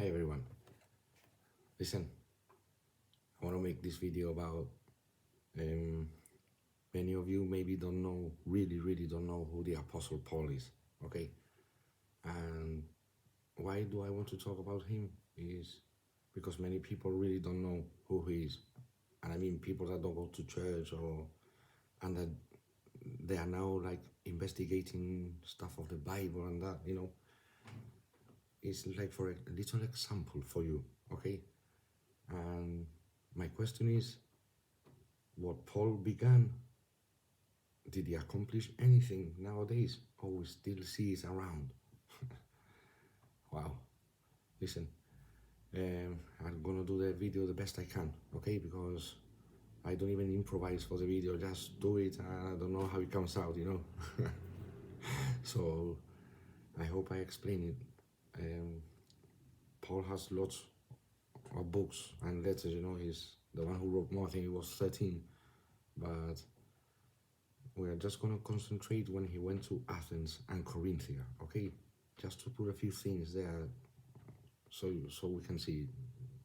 Hi everyone. Listen, I want to make this video about many of you maybe don't know, really don't know who the Apostle Paul is, okay? And why do I want to talk about him is because many people really don't know who he is. And I mean people that don't go to church and that they are now like investigating stuff of the Bible and that, it's like for a little example for you, okay? And my question is, what Paul began, did he accomplish anything nowadays, or we still see it around? Wow. Listen, I'm gonna do the video the best I can, okay? Because I don't even improvise for the video, just do it, and I don't know how it comes out, So I hope I explain it. Paul has lots of books and letters, he's the one who wrote more. I think he was 13, but we're just going to concentrate when he went to Athens and Corinthia, okay? Just to put a few things there so we can see,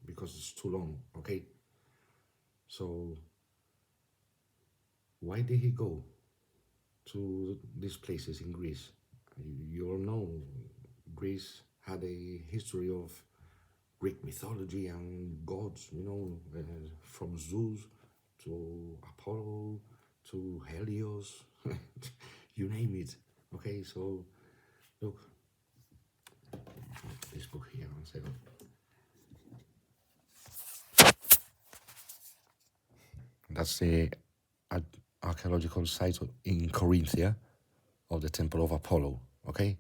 because it's too long, okay? So why did he go to these places in Greece? You all know Greece had a history of Greek mythology and gods, from Zeus to Apollo to Helios, you name it. Okay, so look, this book here, 1 second. That's the archaeological site in Corinthia of the Temple of Apollo, okay?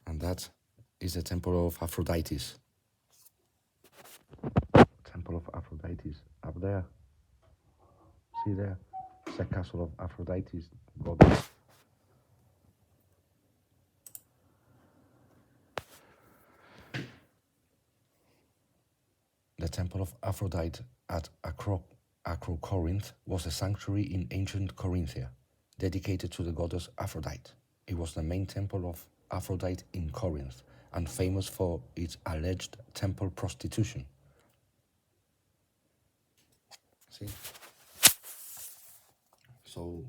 And that is the Temple of Aphrodite. Temple of Aphrodite, up there. See there? It's a castle of Aphrodite, goddess. The Temple of Aphrodite at Acrocorinth was a sanctuary in ancient Corinthia, dedicated to the goddess Aphrodite. It was the main temple of Aphrodite in Corinth, and famous for its alleged temple prostitution. See? So,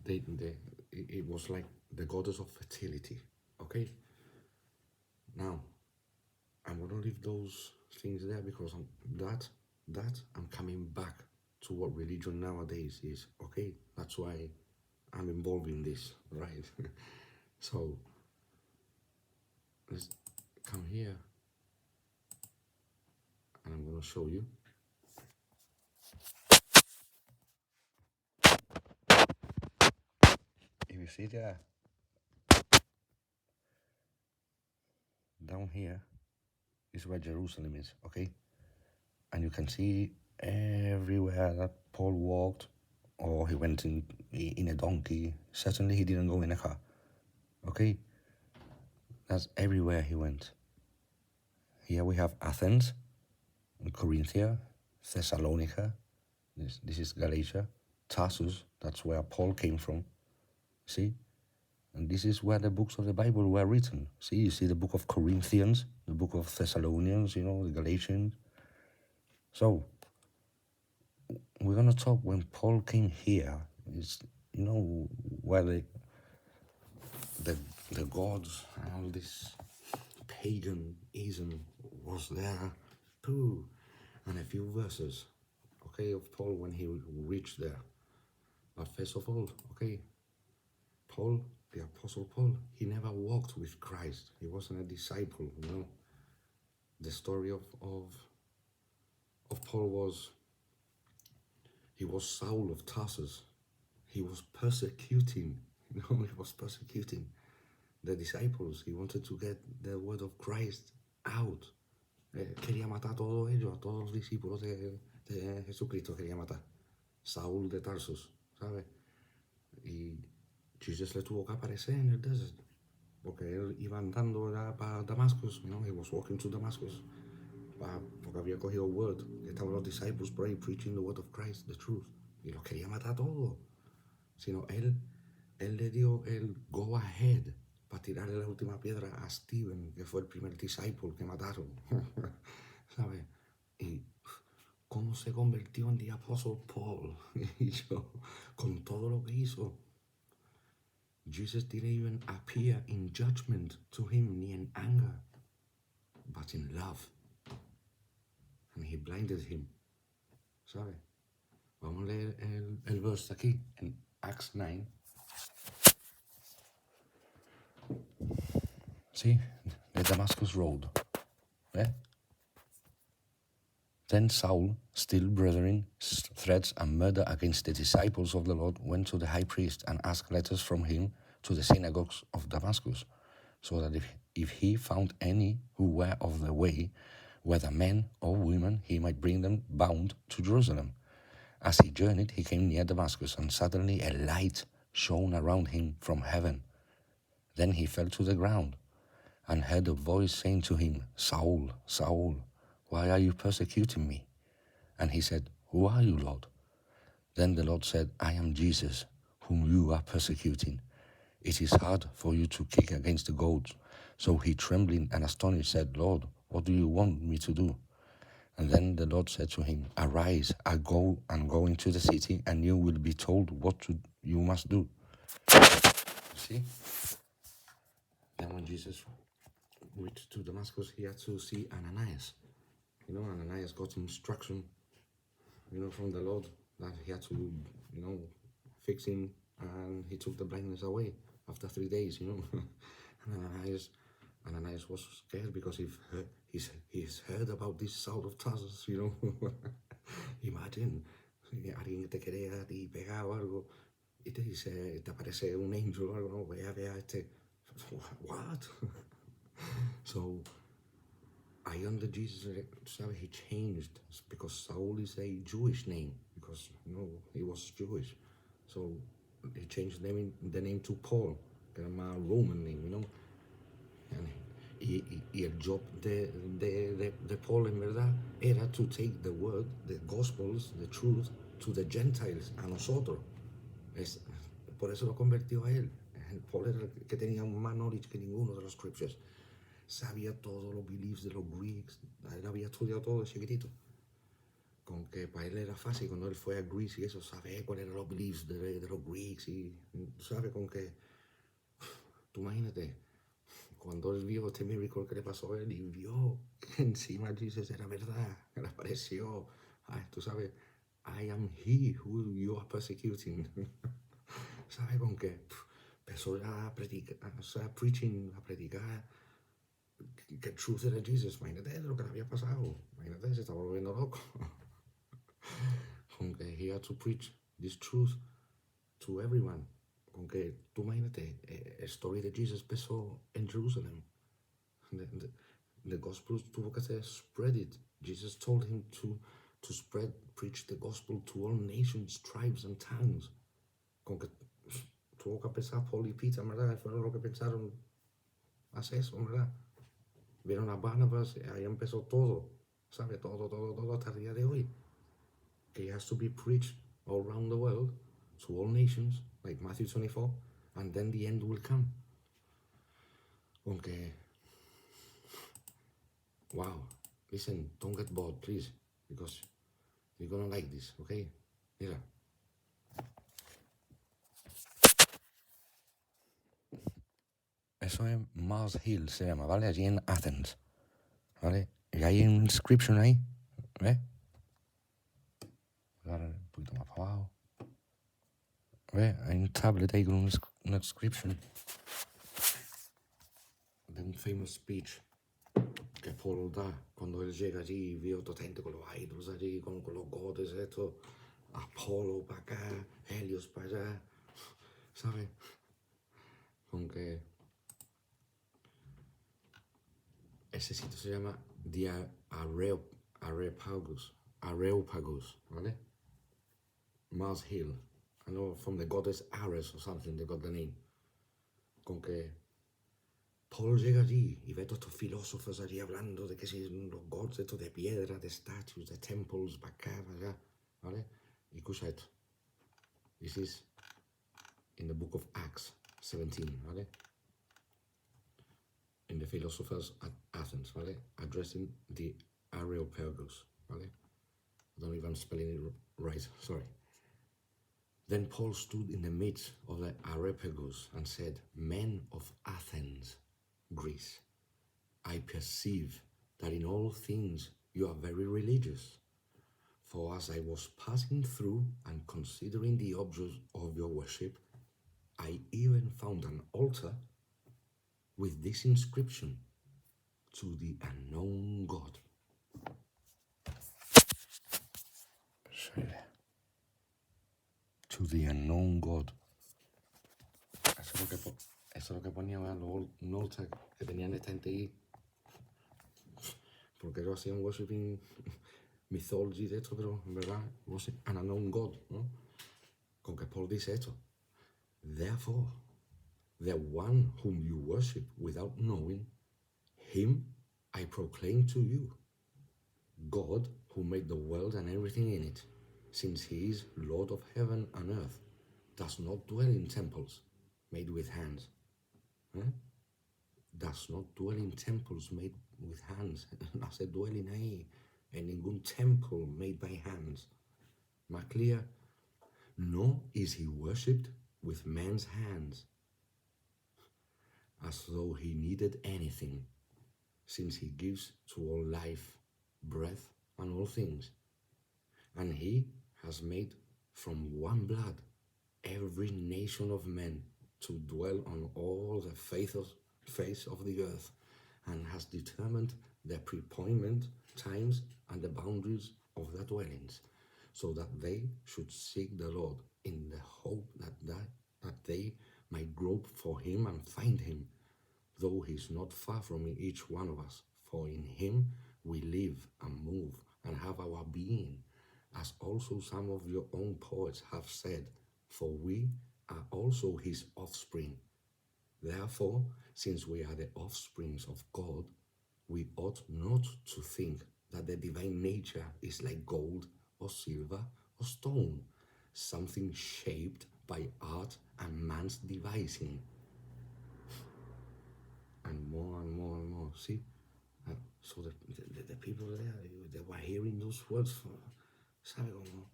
it was like the goddess of fertility, okay? Now, I'm gonna leave those things there because I'm coming back to what religion nowadays is, okay? That's why I'm involved in this, right? So let's come here and I'm gonna show you. If you see there, down here is where Jerusalem is, okay? And you can see everywhere that Paul walked, or he went in a donkey. Certainly he didn't go in a car, okay? That's everywhere he went. Here we have Athens, Corinthia, Thessalonica, this is Galatia, Tarsus, that's where Paul came from, see? And this is where the books of the Bible were written. See, you see the book of Corinthians, the book of Thessalonians, the Galatians. So, we're going to talk when Paul came here, is, where the gods and all this paganism was there too. And a few verses, okay, of Paul when he reached there. But first of all, okay, Paul, the Apostle Paul, he never walked with Christ. He wasn't a disciple, The story of Paul was, he was Saul of Tarsus. He was persecuting, he was persecuting the disciples. He wanted to get the word of Christ out. Quería matar a todos ellos, a todos los discípulos de Jesucristo, quería matar. Saúl de Tarsus, ¿sabes? Y Jesus le tuvo que aparecer en el desert, porque él iba andando para Damascus, he was walking to Damascus, porque había cogido word, estaban los disciples por ahí preaching the word of Christ, the truth, y los quería matar a todos. Sino él él le dio el go ahead para tirarle la última piedra a Stephen, que fue el primer disciple que mataron, ¿sabes? Y cómo se convirtió en the Apostle Paul, y yo, con todo lo que hizo. Jesus didn't even appear in judgment to him, ni in anger, but in love. And he blinded him, ¿sabes? Vamos a leer el verse aquí, en Acts 9. See, the Damascus Road. Yeah? Then Saul, still brethren, threats and murder against the disciples of the Lord, went to the high priest and asked letters from him to the synagogues of Damascus, so that if he found any who were of the way, whether men or women, he might bring them bound to Jerusalem. As he journeyed, he came near Damascus, and suddenly a light shone around him from heaven. Then he fell to the ground and heard a voice saying to him, Saul, Saul, why are you persecuting me? And he said, Who are you, Lord? Then the Lord said, I am Jesus, whom you are persecuting. It is hard for you to kick against the goads. So he, trembling and astonished, said, Lord, what do you want me to do? And then the Lord said to him, Arise, go into the city, and you will be told what you must do. See? Then when Jesus reached to Damascus, he had to see Ananias. Ananias got instruction, from the Lord that he had to, fix him, and he took the blindness away after 3 days, And Ananias was scared because he's heard about this Saul of Tarsus, Imagine, alguien que te quería a ti pegar o algo, y te dice, te aparece un angel o algo, no, vea what? So, I under Jesus, he changed, because Saul is a Jewish name, because, he was Jewish. So, he changed the name to Paul, que era más Roman name, Y el job de Paul, en verdad, era to take the word, the gospels, the truth, to the Gentiles, a nosotros. Por eso lo convirtió a él. Paul era el que tenía más knowledge que ninguno de los scriptures. Sabía todos los beliefs de los Greeks. Él había estudiado todo de chiquitito. Con que para él era fácil, cuando él fue a Greece y eso, saber cuáles eran los beliefs de los Greeks. Y sabe con que, tú imagínate, cuando él vio este miracle que le pasó a él y vio que encima Jesus era verdad, que le apareció, tú sabes, I am he who you are persecuting. ¿Sabe con qué? Empezó a predicar, a predicar que truth era Jesus. Imagínate lo que le había pasado. Imagínate, se estaba volviendo loco. Con que he had to preach this truth to everyone. Con que tú imagínate, el story de Jesus empezó en Jerusalem. The gospel tuvo que ser spread it. Jesus told him to preach the gospel to all nations, tribes and tongues. Con que tuvo que pensar Paul y Peter, ¿verdad? Fueron lo que pensaron hacer eso, ¿verdad? Vieron a Barnabas, ahí empezó todo, ¿sabe? Todo hasta el día de hoy. Que it has to be preached all around the world, to all nations, like Matthew 24, and then the end will come. Aunque, wow, listen, don't get bored, please, because you're gonna like this, okay? Mira. Eso es Mars Hill, se llama, ¿vale? Allí en Athens, ¿vale? Y hay una inscription ahí, ¿ves? Ahora un poquito más para abajo. ¿Ves? Hay un tablet ahí con una inscription de un famous speech que Paul da cuando él llega allí y vio toda gente con los idols allí, con los godes, esto, Apolo para acá, Helios para allá, ¿sabes? Aunque ese sitio se llama The Areopagus, ¿vale? Mars Hill. I know from the goddess Ares or something, they got the name. Con que Paul llega allí y ve a todos estos filósofos allí hablando de que si los gods estos de piedra, de statues, de temples, para acá, para allá, ¿vale? Y escucha esto. This is in the book of Acts 17, ¿vale? In the philosophers at Athens, ¿vale? Addressing the Areopagus, ¿vale? I don't know if I'm spelling it right, sorry. Then Paul stood in the midst of the Areopagus and said, "Men of Athens, Greece, I perceive that in all things you are very religious. For as I was passing through and considering the objects of your worship, I even found an altar with this inscription, to the unknown God." To the unknown God. Eso es lo que ponía un altar que tenían esta gente ahí. Porque ellos hacían worshiping mythology de esto, pero en verdad was an unknown God, ¿no? Con que Paul dice esto. Therefore, the one whom you worship without knowing, him I proclaim to you, God who made the world and everything in it, since he is Lord of heaven and earth, does not dwell in temples made with hands. Does not dwell in temples made with hands. No hace dwelling ahí en ningún temple made by hands. Más clear, nor is he worshipped with men's hands, as though he needed anything, since he gives to all life, breath, and all things. And he has made from one blood every nation of men to dwell on all the face of the earth, and has determined their preappointment times and the boundaries of their dwellings, so that they should seek the Lord in the hope that they might grope for him and find him, though he is not far from each one of us. For in him we live and move and have our being, as also some of your own poets have said, for we are also his offspring. Therefore, since we are the offsprings of God, we ought not to think that the divine nature is like gold or silver or stone, something shaped by art and man's devising. And more and more and more. See? So the people there, they were hearing those words. ¿Sabe cómo?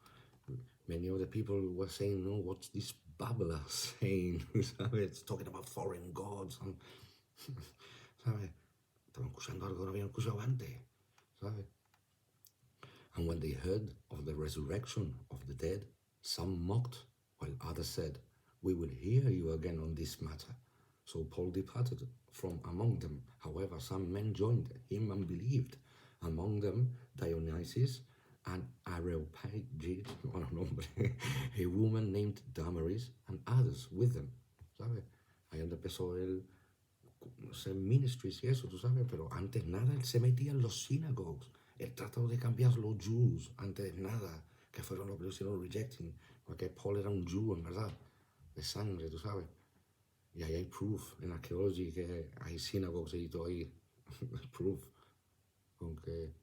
Many of the people were saying, no, what's this babbler saying? ¿Sabe? It's talking about foreign gods. And, ¿sabe? Estaban escuchando algo que no habían escuchado antes. ¿Sabe? And when they heard of the resurrection of the dead, some mocked, while others said, we will hear you again on this matter. So Paul departed from among them. However, some men joined him and believed, among them Dionysius and Areopagus, a woman named Damaris, and others with them. ¿Sabes? Ahí donde empezó él hacer ministries y eso, tú sabes, pero antes nada él se metía en los synagogues. Él trató de cambiar los Jews, antes nada, que fueron los que lo hicieron rejecting, porque Paul era un Jew, en verdad, de sangre, tú sabes. Y ahí hay proof en archaeology que hay synagogues y todo ahí. Proof. Aunque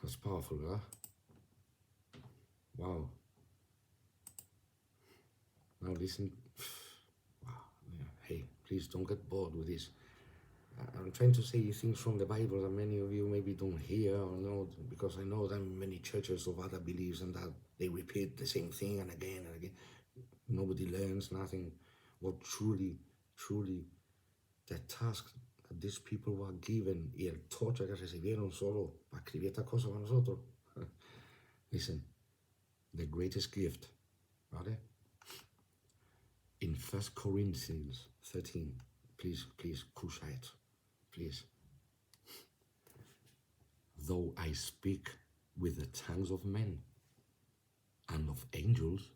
that's powerful, ¿verdad? Wow. Now listen. Wow. Yeah. Hey, please don't get bored with this. I'm trying to say things from the Bible that many of you maybe don't hear or know, because I know that many churches of other beliefs and that they repeat the same thing and again and again. Nobody learns nothing. What truly, the task that these people were given y el torture que recibieron solo para escribir estas cosas para nosotros. Listen, the greatest gift, ¿vale? In 1 Corinthians 13, please, kusha it, please. Though I speak with the tongues of men and of angels,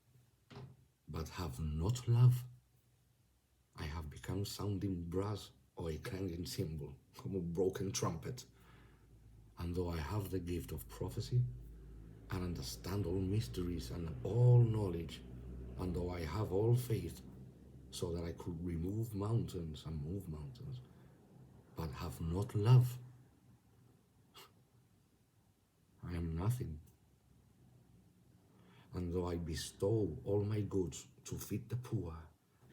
but have not love, I have become sounding brass or a clanging cymbal, como a broken trumpet. And though I have the gift of prophecy and understand all mysteries and all knowledge, and though I have all faith, so that I could remove mountains and move mountains, but have not love, I am nothing. and though I bestow all my goods to feed the poor,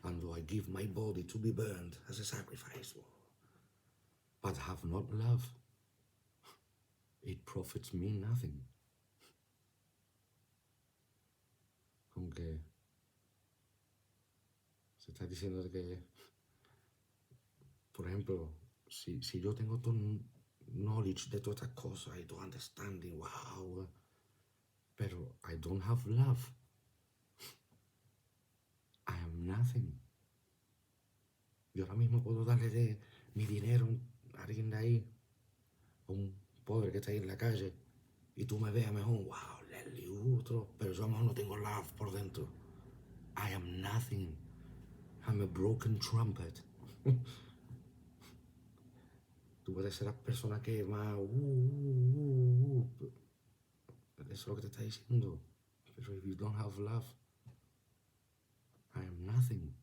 and though I give my body to be burned as a sacrifice, but have not love, it profits me nothing. Como que se está diciendo que, por ejemplo, si yo tengo todo knowledge de toda esta cosa y todo understanding, wow, pero I don't have love, I am nothing. Yo ahora mismo puedo darle de mi dinero a alguien de ahí, a un pobre que está ahí en la calle, y tú me veas mejor, wow, Leslie, otro, pero yo a lo mejor no tengo love por dentro. I am nothing. I'm a broken trumpet. Tú puedes ser la persona que más, eso es lo que te está diciendo. Pero if you don't have love, I am nothing.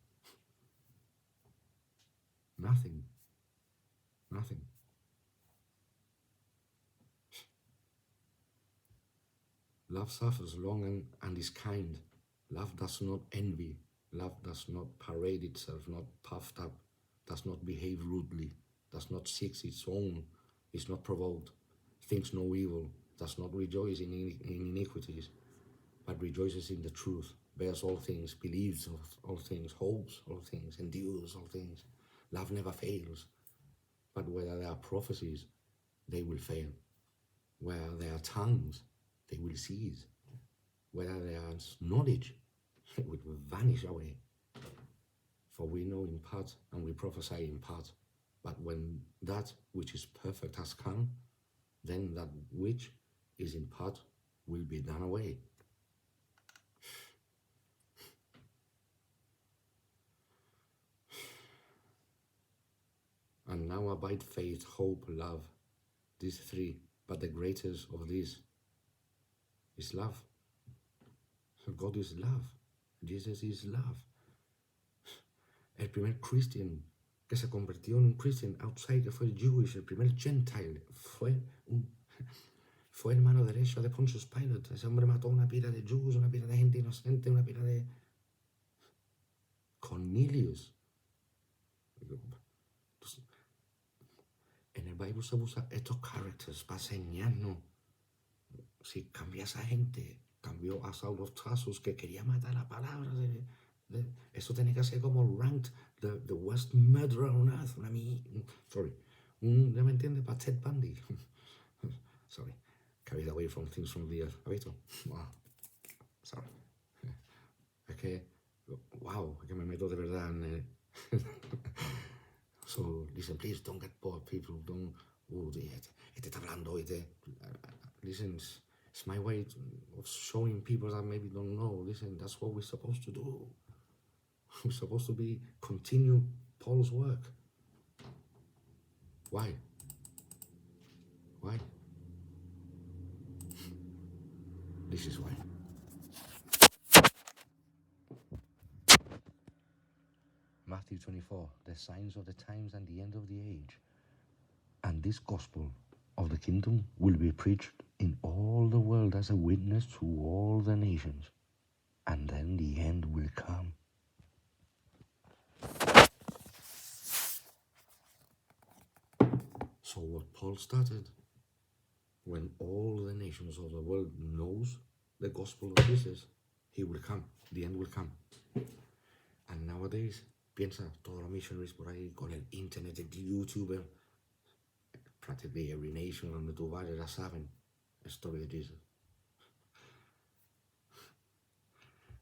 Nothing. Nothing. Love suffers long and is kind. Love does not envy. Love does not parade itself, not puffed up, does not behave rudely, does not seek its own, is not provoked, thinks no evil, does not rejoice in iniquities, but rejoices in the truth, bears all things, believes all things, hopes all things, endures all things. Love never fails, but where there are prophecies, they will fail. Where there are tongues, they will cease. Where there is knowledge, it will vanish away. For we know in part and we prophesy in part. But when that which is perfect has come, then that which is in part will be done away. And now abide faith, hope, love, these three, but the greatest of these is love. God is love. Jesus is love. El primer Christian que se convirtió en un Christian outside, que fue Jewish, el primer Gentile, fue el mano derecha de Pontius Pilate. Ese hombre mató una pila de Jews, una pila de gente inocente, una pila de Cornelius. En el Bible se usa estos characters para enseñarnos. Si cambia esa gente, cambió a Saul of Tarsus, que quería matar la palabra eso tenía que ser como ranked the worst murderer on earth. ¿Ya me entiendes? Para Ted Bundy. Sorry, carried away from things from the earth. ¿Has visto? Wow. Sorry. Es que, wow, es que me meto de verdad en So, listen, please don't get bored, people. Don't, este está hablando, listen, it's my way of showing people that maybe don't know. Listen, that's what we're supposed to do. We're supposed to continue Paul's work. Why? Why? This is why. Matthew 24, the signs of the times and the end of the age. And this gospel of the kingdom will be preached in all the world as a witness to all the nations, and then the end will come. So what Paul started, when all the nations of the world knows the gospel of Jesus, he will come, the end will come. And nowadays, piensa, todos los missionaries por ahí con el internet, el YouTuber, practically every nation donde tú vayas ya saben la story of Jesus.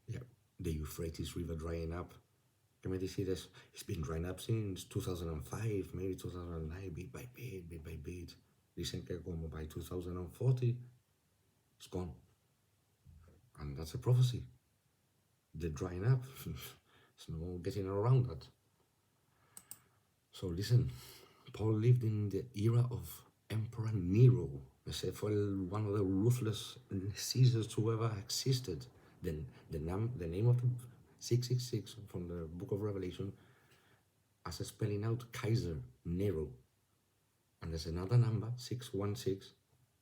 Yeah, the Euphrates River drying up. ¿Qué me decís? It's been drying up since 2005, maybe 2009, bit by bit. Dicen que como by 2040, it's gone. And that's a prophecy. The drying up, there's no getting around that. So listen, Paul lived in the era of Emperor Nero. Ese fue one of the ruthless Caesars who ever existed. Then the name of the 666 from the book of Revelation as a spelling out Kaiser Nero. And there's another number, 616,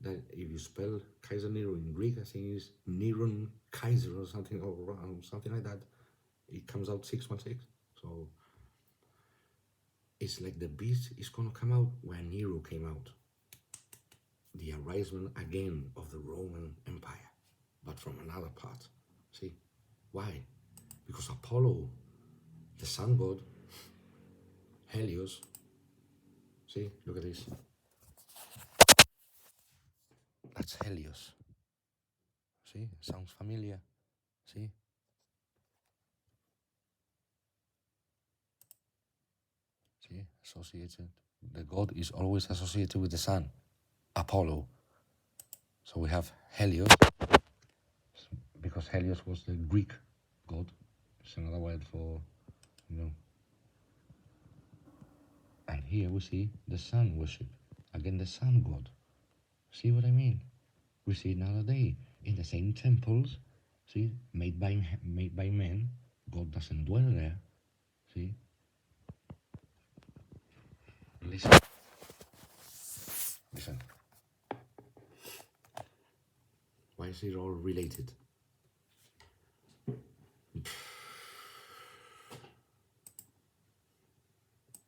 that if you spell Kaiser Nero in Greek, I think it's Neron Kaiser or something, or something like that. It comes out 616. So it's like the beast is gonna come out when Nero came out. The arisement again of the Roman Empire, but from another part. See? Why? Because Apollo, the sun god, Helios, see, look at this. That's Helios. See, sounds familiar. See? See, associated. The god is always associated with the sun, Apollo. So we have Helios, because Helios was the Greek god. It's another word for, you know. And here we see the sun worship. Again, the sun god. See what I mean? We see another day in the same temples. See, made by men. God doesn't dwell there. See? Listen. Listen. Why is it all related?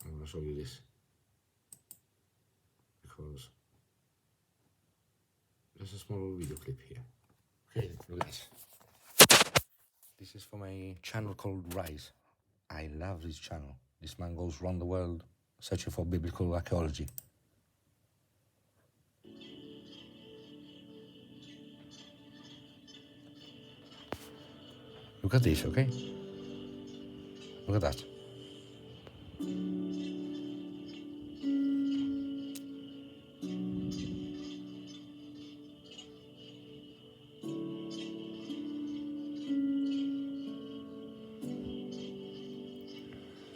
I'm going to show you this. Because there's a small video clip here. Okay, look at this. This is for my channel called Rise. I love this channel. This man goes around the world searching for biblical archaeology. Look at this, okay? Look at that.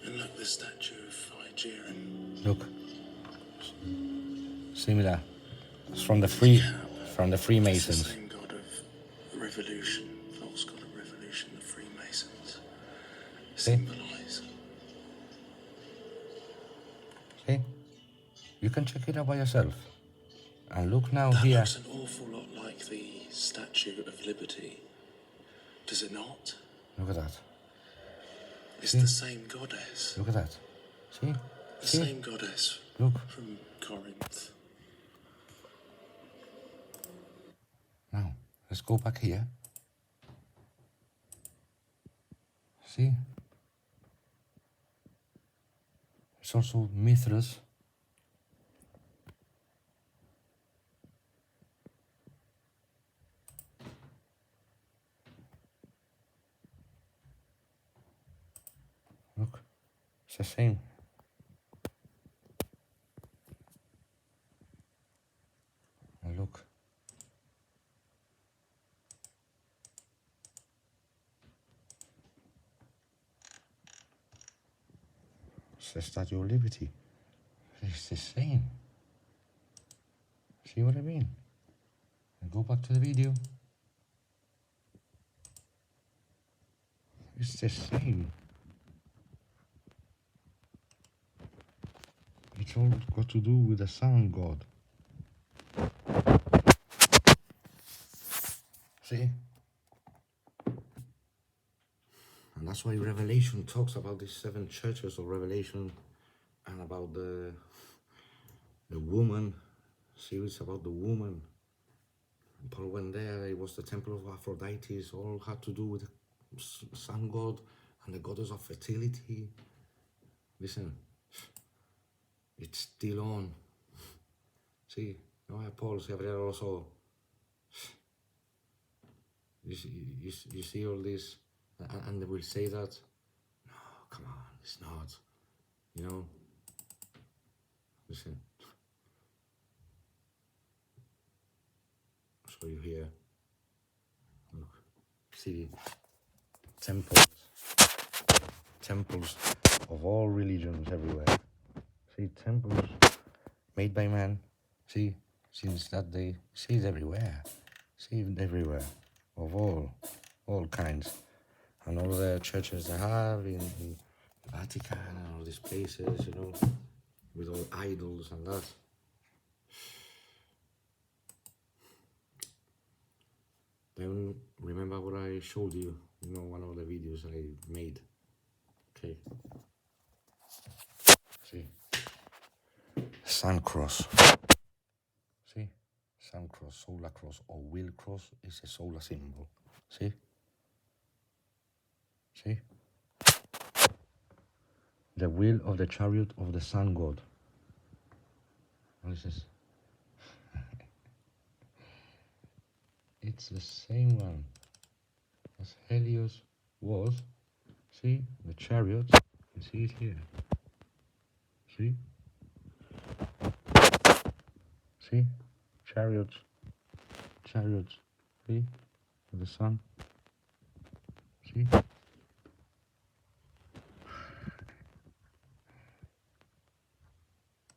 And look, the statue of Hygerin. Look. Similar. It's from the Freemasons. It's the same god of revolution, false god of revolution, the Freemasons symbolize. See? You can check it out by yourself. And look now That here. looks an awful lot like the Statue of Liberty. Does it not? Look at that. It's See? the same goddess. Look at that. See? The See? same goddess Look. from Corinth. Now, let's go back here. See? It's also Mithras. Look, it's the same. And look. It's the Statue of Liberty. It's the same. See what I mean? And go back to the video. It's the same. It's all got to do with the sun god. See? And that's why Revelation talks about these 7 churches of Revelation and about the woman. See, it's about the woman. And Paul went there, it was the temple of Aphrodite, all had to do with the sun god and the goddess of fertility. Listen, it's still on. See, no, Paul said there also. You see all this, and they will say that. No, come on, it's not. You know. Listen. I'll show you here. Look, see, temples of all religions everywhere. See, temples made by man. See, since that day, see it everywhere. See it everywhere, of all kinds. And all the churches they have in Vatican and all these places, you know, with all idols and that. Then remember what I showed you, one of the videos I made. Okay. See? Sun cross. See? Sun cross, solar cross, or wheel cross is a solar symbol. See? See? The wheel of the chariot of the sun god. And this is it's the same one as Helios was. See? The chariot. You see it here. See? See? Chariots. Chariots. See? For the sun. See?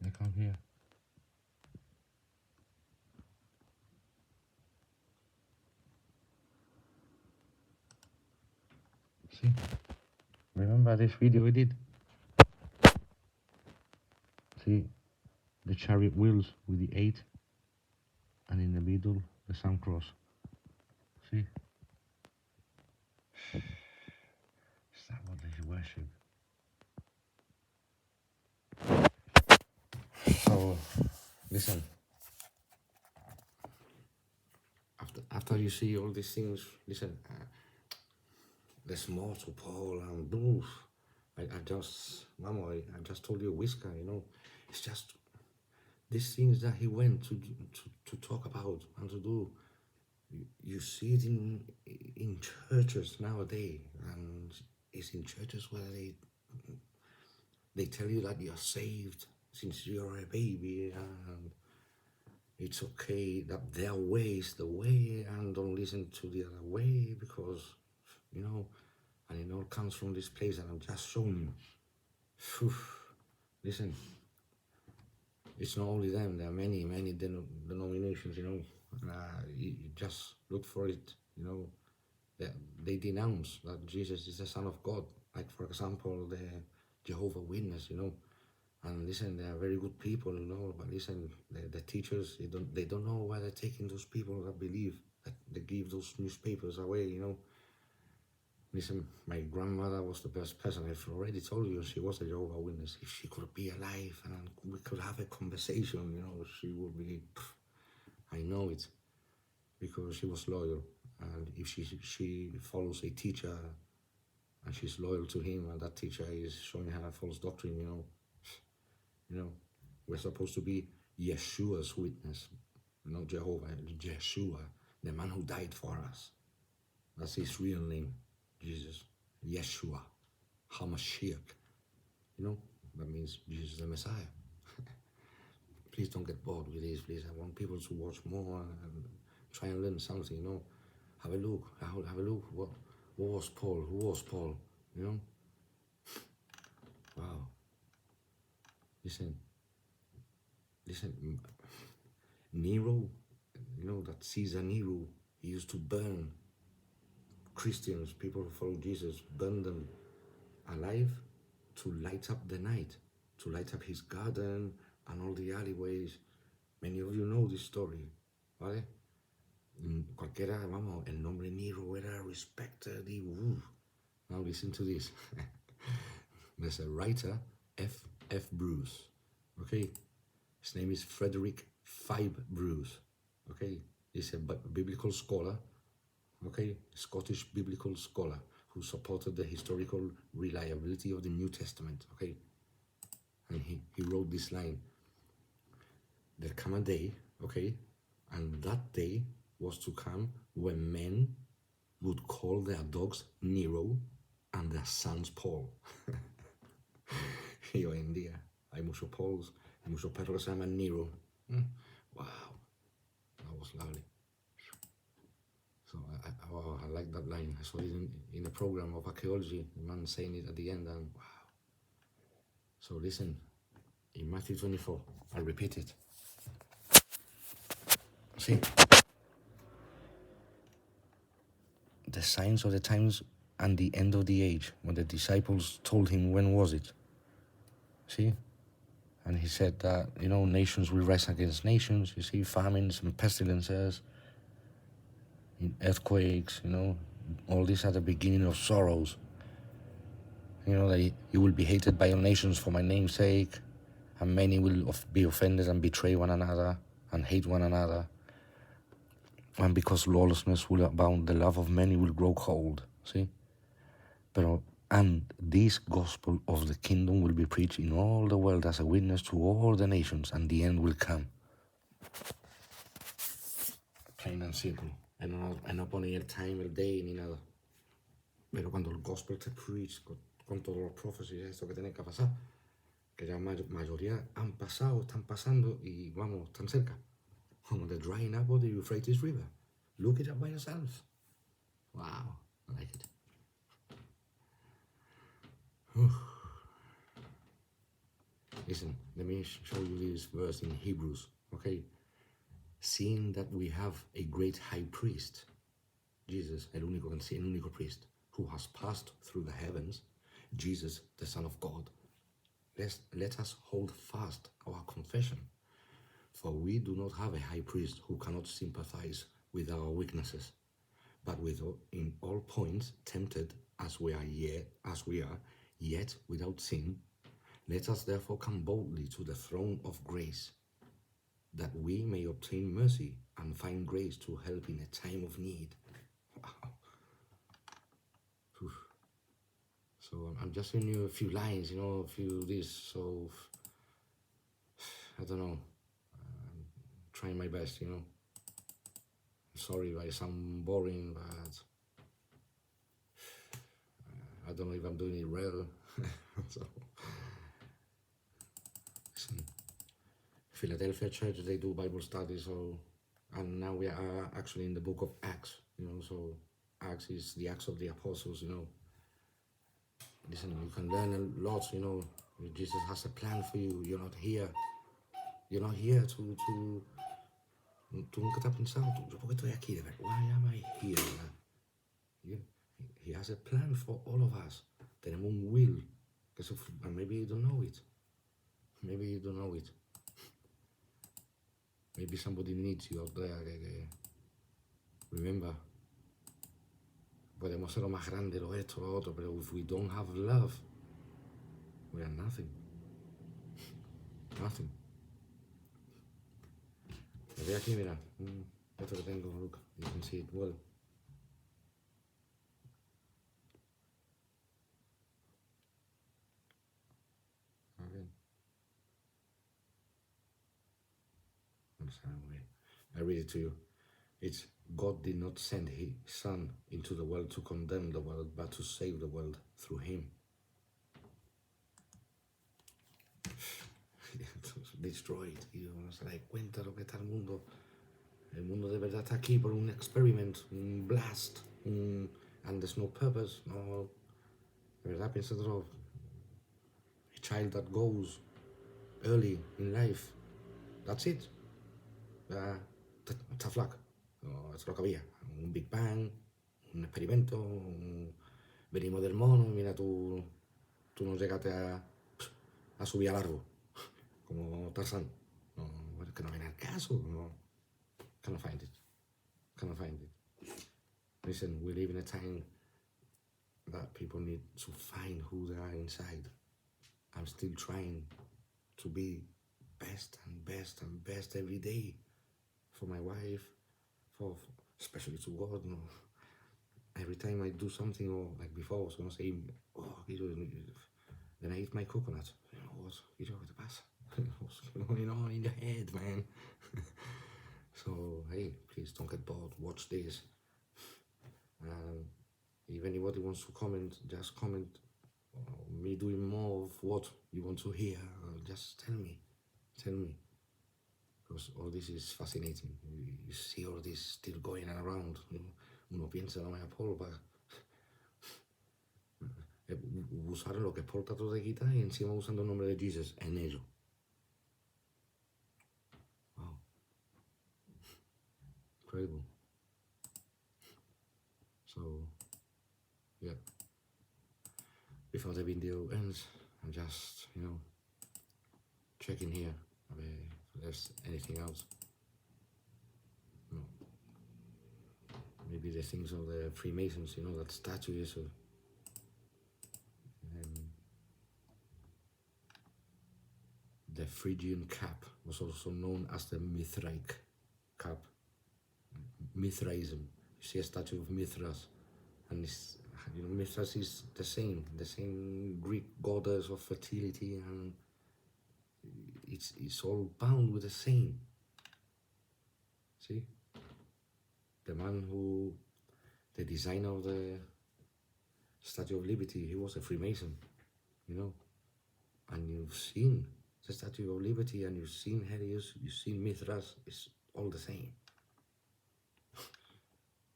They come here. See? Remember this video we did? See? The chariot wheels with the 8, and in the middle the sun cross. See? Is that what they worship? So, listen. After you see all these things, listen. There's more to Paul and Bruce. I just told you a whisker. It's just these things that he went to talk about and to do. You see it in churches nowadays, and it's in churches where they tell you that you're saved since you're a baby, and it's okay that their way is the way, and don't listen to the other way, because and it all comes from this place that I'm just showing you. Whew. Listen, it's not only them. There are many denominations. You just look for it. They denounce that Jesus is the Son of God. Like, for example, the Jehovah Witness. And listen, they are very good people. But listen, the teachers, they don't know why they're taking those people that believe, that they give those newspapers away. Listen, my grandmother was the best person. I've already told you she was a Jehovah Witness. If she could be alive and we could have a conversation, she would be. I know it, because she was loyal. And if she follows a teacher and she's loyal to him, and that teacher is showing her false doctrine, we're supposed to be Yeshua's witness, not Jehovah. Yeshua, the man who died for us. That's his real name, Jesus. Yeshua, HaMashiach. That means Jesus the Messiah. Please don't get bored with this, please. I want people to watch more and try and learn something, Have a look. Have a look. What was Paul? Who was Paul? Wow. Listen. Nero, that Caesar Nero, he used to burn Christians, people who follow Jesus, burn them alive to light up the night, to light up his garden and all the alleyways. Many of you know this story, ¿vale? El nombre Nero era respected. Now listen to this. There's a writer, F. Bruce, okay? His name is Frederick Fibe Bruce, okay? He's a biblical scholar, okay? Scottish biblical scholar who supported the historical reliability of the New Testament, okay? And he wrote this line: there come a day, okay? And that day was to come when men would call their dogs Nero and their sons Paul. Y hoy en día hay muchos Pauls, hay muchos perros que se llaman Nero. Wow, that was lovely. So I like that line. I saw it in a program of archaeology, the man saying it at the end, and wow. So listen, in Matthew 24, I'll repeat it. See, the signs of the times and the end of the age, when the disciples told him, when was it? See? And he said that, nations will rise against nations. You see, famines and pestilences. in earthquakes, all these are the beginning of sorrows. That you will be hated by all nations for my name's sake, and many will be offended and betray one another and hate one another. And because lawlessness will abound, the love of many will grow cold. See? And this gospel of the kingdom will be preached in all the world as a witness to all the nations, and the end will come. Plain and simple. No pone el time, el day, ni nada. Pero cuando el gospel te preach con todos los prophecies, esto que tiene que pasar, que ya mayoría han pasado, están pasando y vamos, están cerca. Como the drying up of the Euphrates River. Look it up by yourself. Wow, I like it. Listen, let me show you this verse in Hebrews, okay? Seeing that we have a great high priest, Jesus, el único priest, who has passed through the heavens, Jesus, the Son of God, let us hold fast our confession. For we do not have a high priest who cannot sympathize with our weaknesses, but in all points tempted as we are, yet without sin. Let us therefore come boldly to the throne of grace, that we may obtain mercy and find grace to help in a time of need. Wow. So I'm just showing you a few lines, a few this. So I don't know. I'm trying my best, Sorry if I sound boring, but I don't know if I'm doing it well. So, listen, Philadelphia Church, they do Bible studies, and now we are actually in the book of Acts, so Acts is the Acts of the Apostles, Listen, you can learn a lot, Jesus has a plan for you. You're not here to tú nunca te has pensado, ¿yo por qué estoy aquí? Why am I here? He has a plan for all of us. Tenemos un will. And maybe you don't know it. Maybe somebody needs you out there. Remember, podemos ser lo más grande, lo esto, lo otro, pero if we don't have love, we are nothing. Nothing. Me voy aquí, mira. Esto que tengo, look, you can see it well. I read it to you. It's God did not send his Son into the world to condemn the world, but to save the world through him. Destroyed. Se da cuenta lo que está el mundo. El mundo de verdad está aquí por un experiment, un blast, and there's no purpose. No, de verdad piensa todo. A child that goes early in life, that's it. Tough luck. No, es lo que había. Un Big Bang, un experimento, venimos del mono, mira, tú no llegaste a subir al árbol, como Tarzán. No, es que no viene al caso. No. Cannot find it. Listen, we live in a time that people need to find who they are inside. I'm still trying to be best and best every day for my wife, for especially to God. Every time I do something, or like before, I was gonna say, then I eat my coconut. What? ¿Qué te pasa? What's going on in your head, man? So hey, please don't get bored. Watch this. If anybody wants to comment, just comment. Me doing more of what you want to hear. Just tell me. Because all this is fascinating. You see all this still going around. Uno piensa, no me Paul, usaron lo que Paul trató de quitar y encima usando el nombre de Jesus en ello. Wow. Incredible. So, yeah. Before the video ends, I'm just, checking here if there's anything else. No. maybe the things of the Freemasons, you know, that statue is of the Phrygian cap, was also known as the Mithraic cap. Mithraism. You see a statue of Mithras, and it's, you know, Mithras is the same Greek goddess of fertility, and it's all bound with the same. See, the man who, the designer of the Statue of Liberty, he was a Freemason, you know, and you've seen the Statue of Liberty, and you've seen Helios, you've seen Mithras, it's all the same.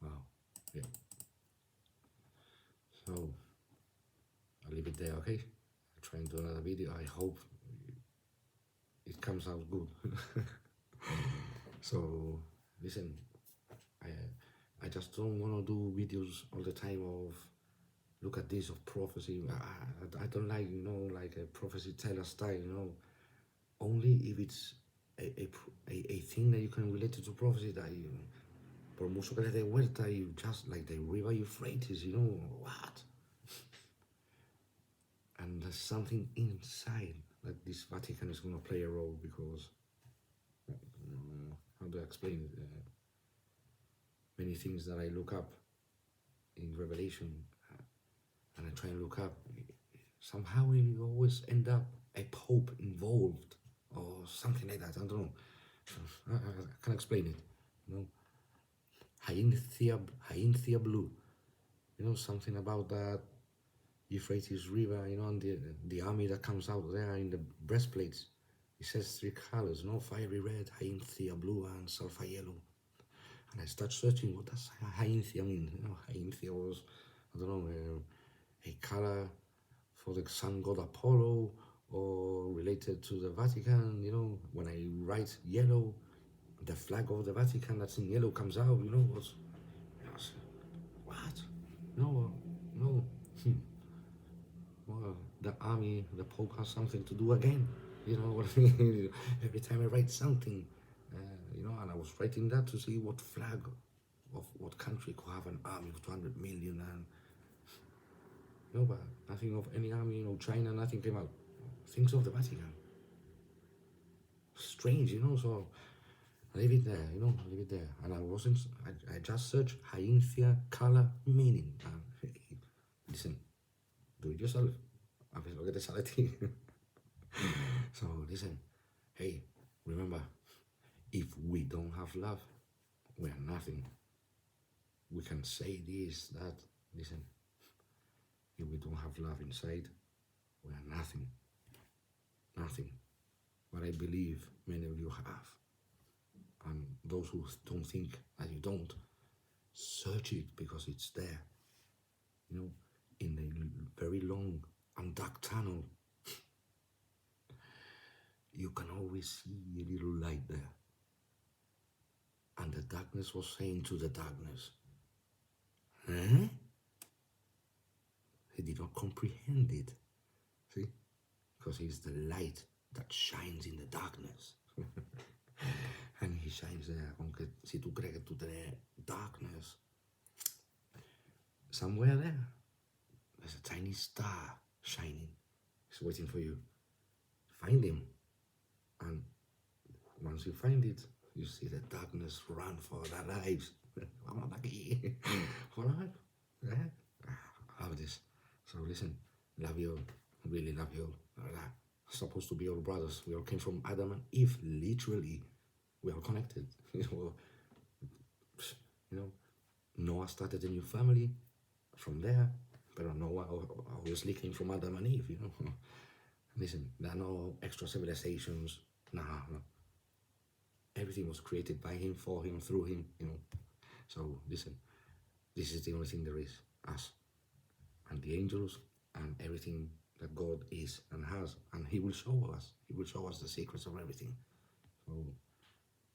Wow, yeah. So, I'll leave it there, okay? I'll try and do another video. I hope it comes out good. So, listen, I just don't want to do videos all the time of look at this of prophecy. I don't like, you know, like a prophecy teller style, you know. Only if it's a thing that you can relate to prophecy, that you, por mucho que le dé vuelta, you just like the river Euphrates, you know, what? And there's something inside that this Vatican is going to play a role, because, how do I explain it? Many things that I look up in Revelation, and I try and look up, somehow we always end up a pope involved or something like that. I don't know. I can't explain it. You know, Hyanthia blue. You know, something about that Euphrates River. You know, and the army that comes out there in the breastplates. It says 3 colors. You know, fiery red, Hyanthia blue, and sulfur yellow. And I start searching, what does Hyanthia mean? You know, Hyanthia was, I don't know, a color for the sun god Apollo, or related to the Vatican. You know, when I write yellow, the flag of the Vatican that's in yellow comes out, you know, what's, what? No. Well, the army, the Pope has something to do again. You know what I mean? Every time I write something, you know, and I was writing that to see what flag of what country could have an army of 200 million, and you know, but nothing of any army, you know, China, nothing came out. Things of the Vatican. Strange, you know, so leave it there, you know, leave it there. And I just searched Hyanthia color meaning. Listen, do it yourself. A ver lo que te sale a ti. So listen, hey, remember, if we don't have love, we are nothing. We can say this, that, listen, if we don't have love inside, we are nothing. Nothing. But I believe many of you have. And those who don't think that you don't, search it, because it's there. You know, in a very long and dark tunnel, you can always see a little light there. And the darkness was saying to the darkness, eh? He did not comprehend it. See? Because he's the light that shines in the darkness. And he shines there. Aunque si tú crees que tú tienes darkness, somewhere there, there's a tiny star shining. It's waiting for you. Find him. And once you find it, you see the darkness run for their lives. Vamos aquí. For life. I love this. So listen, love you all. Really love you all. Supposed to be all brothers. We all came from Adam and Eve. Literally, we are connected. You know, Noah started a new family from there, but Noah obviously came from Adam and Eve. You know, listen, there are no extra civilizations. No. Everything was created by him, for him, through him. You know, so listen, this is the only thing there is: us and the angels and everything that God is and has, and He will show us. He will show us the secrets of everything. So,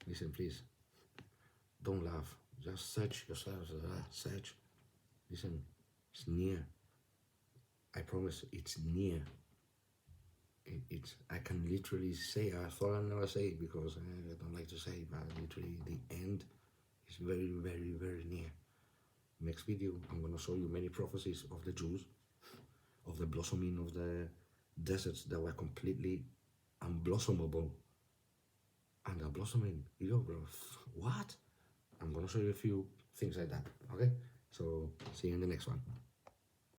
listen, please, don't laugh. Just search yourselves. Search. Listen, it's near. I promise, it's near. I can literally say. I thought I'd never say it because I don't like to say it, but literally, the end is very, very, very near. next video, I'm going to show you many prophecies of the Jews, of the blossoming of the deserts that were completely unblossomable. And they're blossoming. Yo, bro, what? I'm going to show you a few things like that, okay? So, see you in the next one.